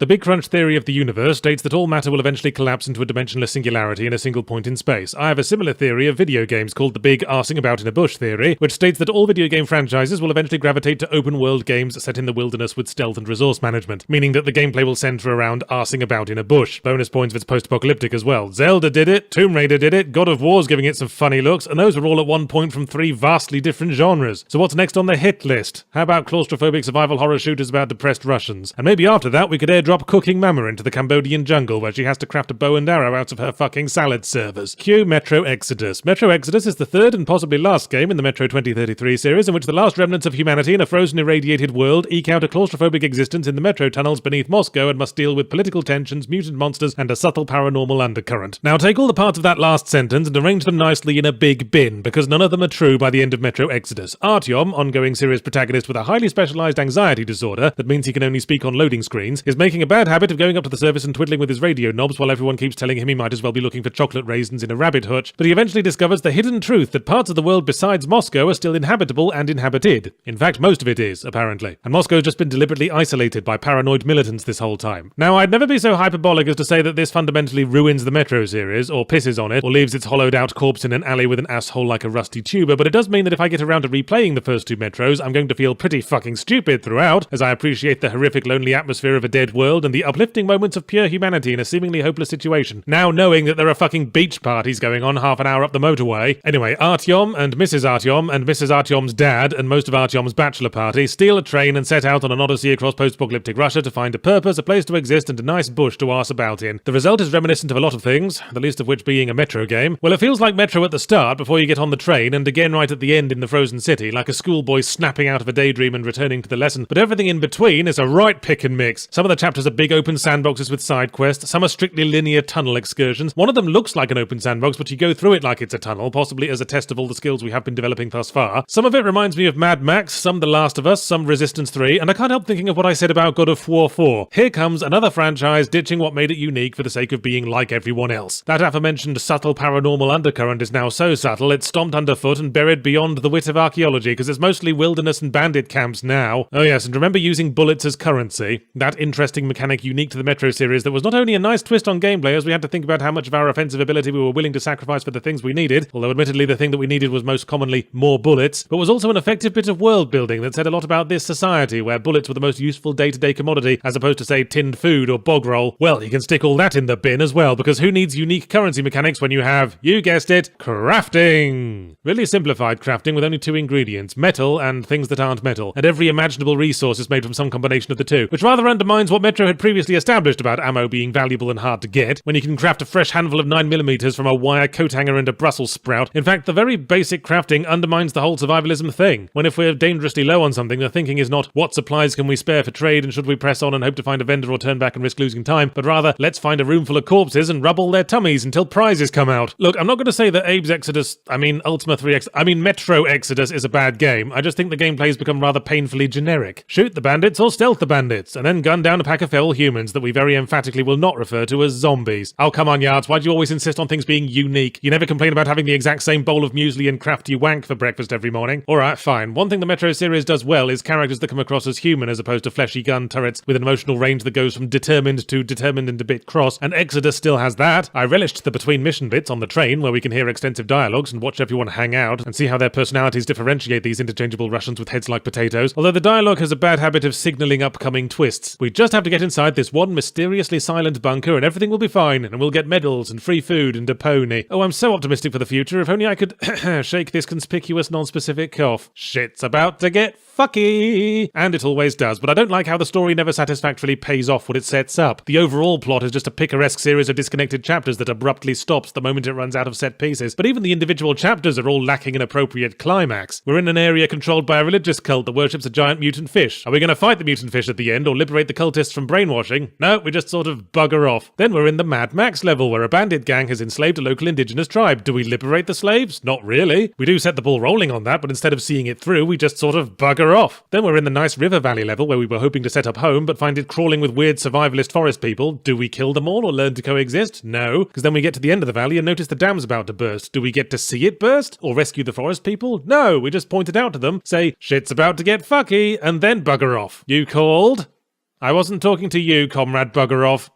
The Big Crunch theory of the universe states that all matter will eventually collapse into a dimensionless singularity in a single point in space. I have a similar theory of video games called the Big Arsing About in a Bush theory, which states that all video game franchises will eventually gravitate to open-world games set in the wilderness with stealth and resource management, meaning that the gameplay will center around arsing about in a bush. Bonus points if it's post-apocalyptic as well. Zelda did it, Tomb Raider did it, God of War's giving it some funny looks, and those were all at one point from 3 vastly different genres. So what's next on the hit list? How about claustrophobic survival horror shooters about depressed Russians? And maybe after that we could airdrop Cooking Mama into the Cambodian jungle where she has to craft a bow and arrow out of her fucking salad servers. Cue Metro Exodus. Metro Exodus is the third and possibly last game in the Metro 2033 series in which the last remnants of humanity in a frozen irradiated world eke out a claustrophobic existence in the metro tunnels beneath Moscow and must deal with political tensions, mutant monsters, and a subtle paranormal undercurrent. Now take all the parts of that last sentence and arrange them nicely in a big bin, because none of them are true by the end of Metro Exodus. Artyom, ongoing series protagonist with a highly specialized anxiety disorder that means he can only speak on loading screens, is making a bad habit of going up to the surface and twiddling with his radio knobs while everyone keeps telling him he might as well be looking for chocolate raisins in a rabbit hutch, but he eventually discovers the hidden truth that parts of the world besides Moscow are still inhabitable and inhabited. In fact, most of it is, apparently. And Moscow's just been deliberately isolated by paranoid militants this whole time. Now, I'd never be so hyperbolic as to say that this fundamentally ruins the Metro series, or pisses on it, or leaves its hollowed-out corpse in an alley with an asshole like a rusty tuber, but it does mean that if I get around to replaying the first 2 Metros, I'm going to feel pretty fucking stupid throughout, as I appreciate the horrific lonely atmosphere of a dead world and the uplifting moments of pure humanity in a seemingly hopeless situation, now knowing that there are fucking beach parties going on half an hour up the motorway. Anyway, Artyom and Mrs. Artyom's dad and most of Artyom's bachelor party steal a train and set out on an odyssey across post-apocalyptic Russia to find a purpose, a place to exist, and a nice bush to arse about in. The result is reminiscent of a lot of things, the least of which being a Metro game. Well, it feels like Metro at the start before you get on the train, and again right at the end in the frozen city, like a schoolboy snapping out of a daydream and returning to the lesson, but everything in between is a right pick and mix. Some of the chapters are big open sandboxes with side quests, some are strictly linear tunnel excursions. One of them looks like an open sandbox, but you go through it like it's a tunnel, possibly as a test of all the skills we have been developing thus far. Some of it reminds me of Mad Max, some The Last of Us, some Resistance 3, and I can't help thinking of what I said about God of War 4. Here comes another franchise ditching what made it unique for the sake of being like everyone else. That aforementioned subtle paranormal undercurrent is now so subtle it's stomped underfoot and buried beyond the wit of archaeology, because it's mostly wilderness and bandit camps now. Oh yes, and remember using bullets as currency? That interesting mechanic unique to the Metro series that was not only a nice twist on gameplay as we had to think about how much of our offensive ability we were willing to sacrifice for the things we needed, although admittedly the thing that we needed was most commonly more bullets, but was also an effective bit of world building that said a lot about this society where bullets were the most useful day-to-day commodity as opposed to say tinned food or bog roll. Well, you can stick all that in the bin as well, because who needs unique currency mechanics when you have, you guessed it, crafting? Really simplified crafting with only 2 ingredients, metal and things that aren't metal, and every imaginable resource is made from some combination of the 2, which rather undermines what Metro had previously established about ammo being valuable and hard to get, when you can craft a fresh handful of 9mm from a wire coat hanger and a Brussels sprout. In fact, the very basic crafting undermines the whole survivalism thing, when if we're dangerously low on something, the thinking is not, what supplies can we spare for trade and should we press on and hope to find a vendor or turn back and risk losing time, but rather, let's find a room full of corpses and rub all their tummies until prizes come out. Look, I'm not going to say that Metro Exodus is a bad game. I just think the gameplay's become rather painfully generic. Shoot the bandits or stealth the bandits, and then gun down a pack of feral humans that we very emphatically will not refer to as zombies. Oh, come on, Yards, why do you always insist on things being unique? You never complain about having the exact same bowl of muesli and crafty wank for breakfast every morning. Alright, fine. One thing the Metro series does well is characters that come across as human as opposed to fleshy gun turrets with an emotional range that goes from determined to determined and a bit cross, and Exodus still has that. I relished the between mission bits on the train where we can hear extensive dialogues and watch everyone hang out and see how their personalities differentiate these interchangeable Russians with heads like potatoes, although the dialogue has a bad habit of signalling upcoming twists. We just have to get inside this one mysteriously silent bunker and everything will be fine, and we'll get medals and free food and a pony. Oh, I'm so optimistic for the future, if only I could shake this conspicuous non-specific cough. Shit's about to get fucky! And it always does, but I don't like how the story never satisfactorily pays off what it sets up. The overall plot is just a picaresque series of disconnected chapters that abruptly stops the moment it runs out of set pieces, but even the individual chapters are all lacking an appropriate climax. We're in an area controlled by a religious cult that worships a giant mutant fish. Are we going to fight the mutant fish at the end or liberate the cultists from brainwashing? No, we just sort of bugger off. Then we're in the Mad Max level where a bandit gang has enslaved a local indigenous tribe. Do we liberate the slaves? Not really. We do set the ball rolling on that, but instead of seeing it through, we just sort of bugger off. Then we're in the nice river valley level where we were hoping to set up home but find it crawling with weird survivalist forest people. Do we kill them all or learn to coexist? No, because then we get to the end of the valley and notice the dam's about to burst. Do we get to see it burst? Or rescue the forest people? No, we just point it out to them, say, shit's about to get fucky, and then bugger off. You called? I wasn't talking to you, Comrade Bugger Off.